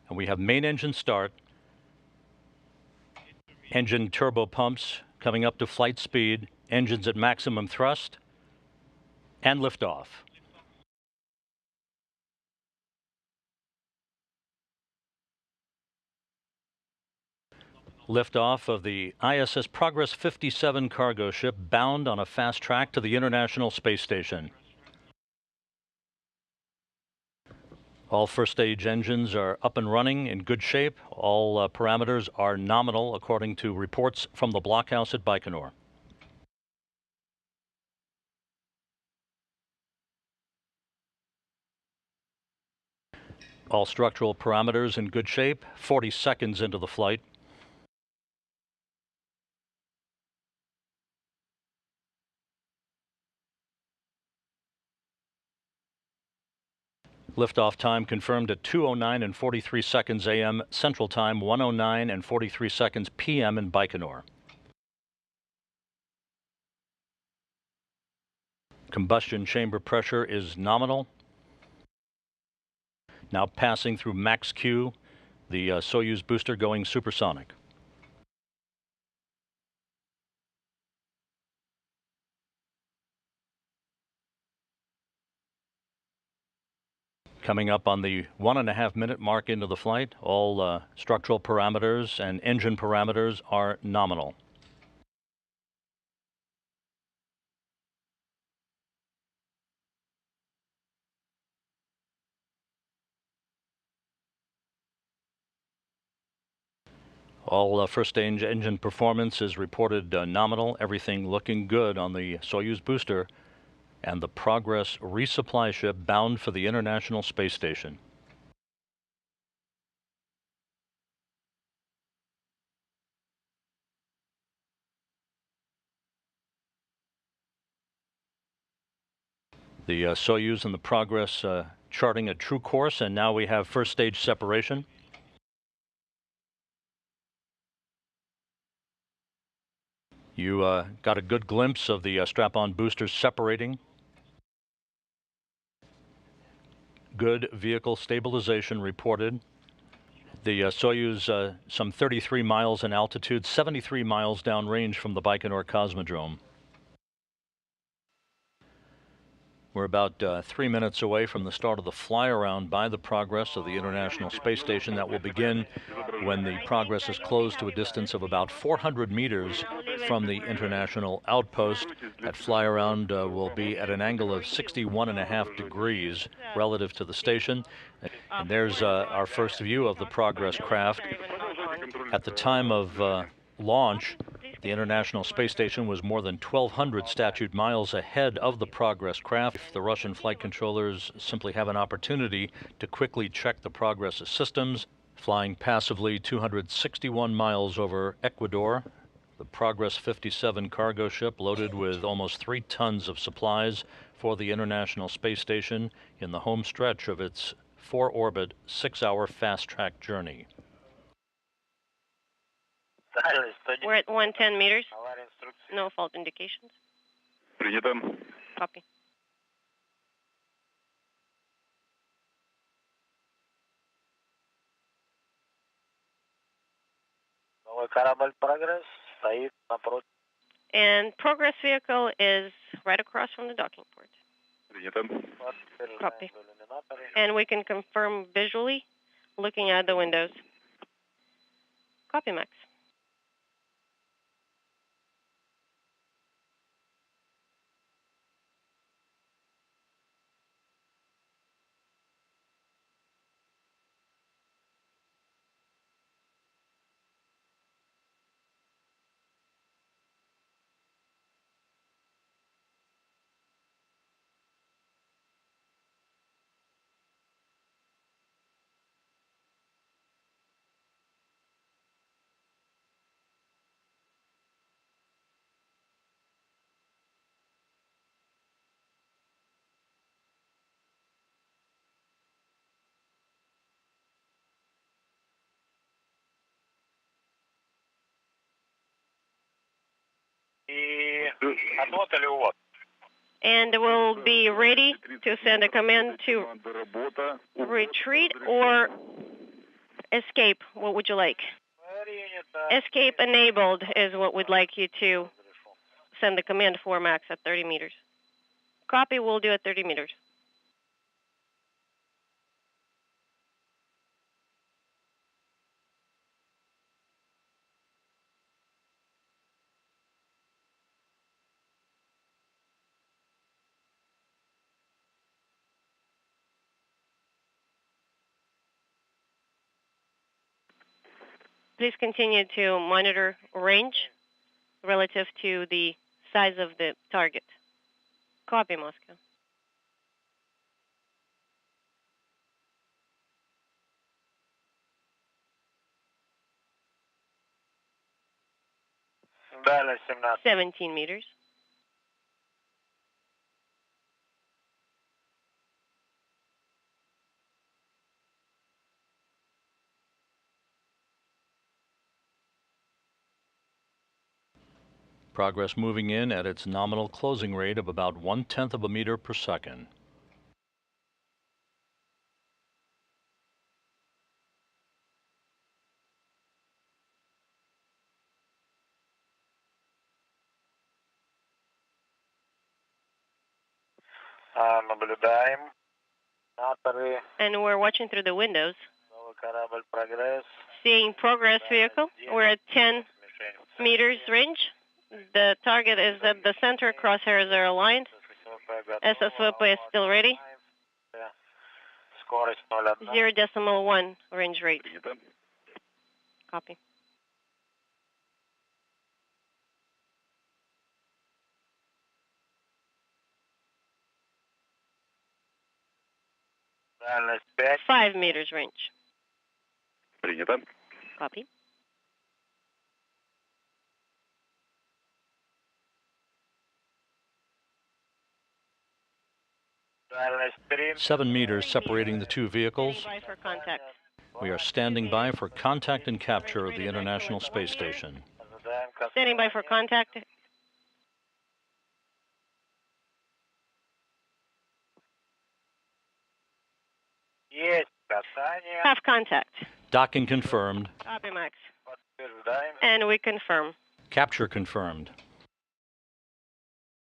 And we have main engine start, engine turbo pumps coming up to flight speed, engines at maximum thrust, and liftoff. Liftoff of the ISS Progress 57 cargo ship bound on a fast track to the International Space Station. All first stage engines are up and running in good shape. All parameters are nominal according to reports from the blockhouse at Baikonur. All structural parameters in good shape, 40 seconds into the flight. Liftoff time confirmed at 2:09 and 43 seconds a.m. Central Time, 1:09 and 43 seconds p.m. in Baikonur. Combustion chamber pressure is nominal. Now passing through max Q, the Soyuz booster going supersonic. Coming up on the 1.5 minute mark into the flight, all structural parameters and engine parameters are nominal. All first stage engine performance is reported nominal. Everything looking good on the Soyuz booster and the Progress resupply ship bound for the International Space Station. The Soyuz and the Progress charting a true course, and now we have first stage separation. You got a good glimpse of the strap-on boosters separating. Good vehicle stabilization reported. The Soyuz some 33 miles in altitude, 73 miles downrange from the Baikonur Cosmodrome. We're about 3 minutes away from the start of the fly-around by the Progress of the International Space Station. That will begin when the Progress is closed to a distance of about 400 meters from the International Outpost. That fly-around will be at an angle of 61.5 degrees relative to the station. And there's our first view of the Progress craft. At the time of launch, the International Space Station was more than 1,200 statute miles ahead of the Progress craft. The Russian flight controllers simply have an opportunity to quickly check the Progress' systems. Flying passively 261 miles over Ecuador, the Progress 57 cargo ship loaded with almost 3 tons of supplies for the International Space Station in the home stretch of its 4-orbit, 6-hour fast-track journey. We're at 110 meters. No fault indications. Copy. And Progress vehicle is right across from the docking port. Copy. And we can confirm visually looking out the windows. Copy, Max. And we'll be ready to send a command to retreat or Escape, what would you like? Escape enabled is what we'd like you to send the command for, Max, at 30 meters. Copy, we'll do at 30 meters. Please continue to monitor range relative to the size of the target. Copy, Moscow. Дальность 17. 17 meters. Progress moving in at its nominal closing rate of about 1/10 of a meter per second. Наблюдаем. And we're watching through the windows. Новый корабль «Прогресс». Seeing Progress vehicle. We're at 10 meters range. The target is at the center. Crosshairs are aligned. SSVP is still ready. Скорость 0,1. 0.1 range rate. Copy. Дальность 5. 5 meters range. Принято. Copy. Дальность 3. 7 meters separating the two vehicles. Standing by for contact. We are standing by for contact and capture of the International Space Station. Ожидаем Standing by for contact. Есть касание. Have contact. Docking confirmed. Copy, Max. Подтверждаем. And we confirm. Capture confirmed.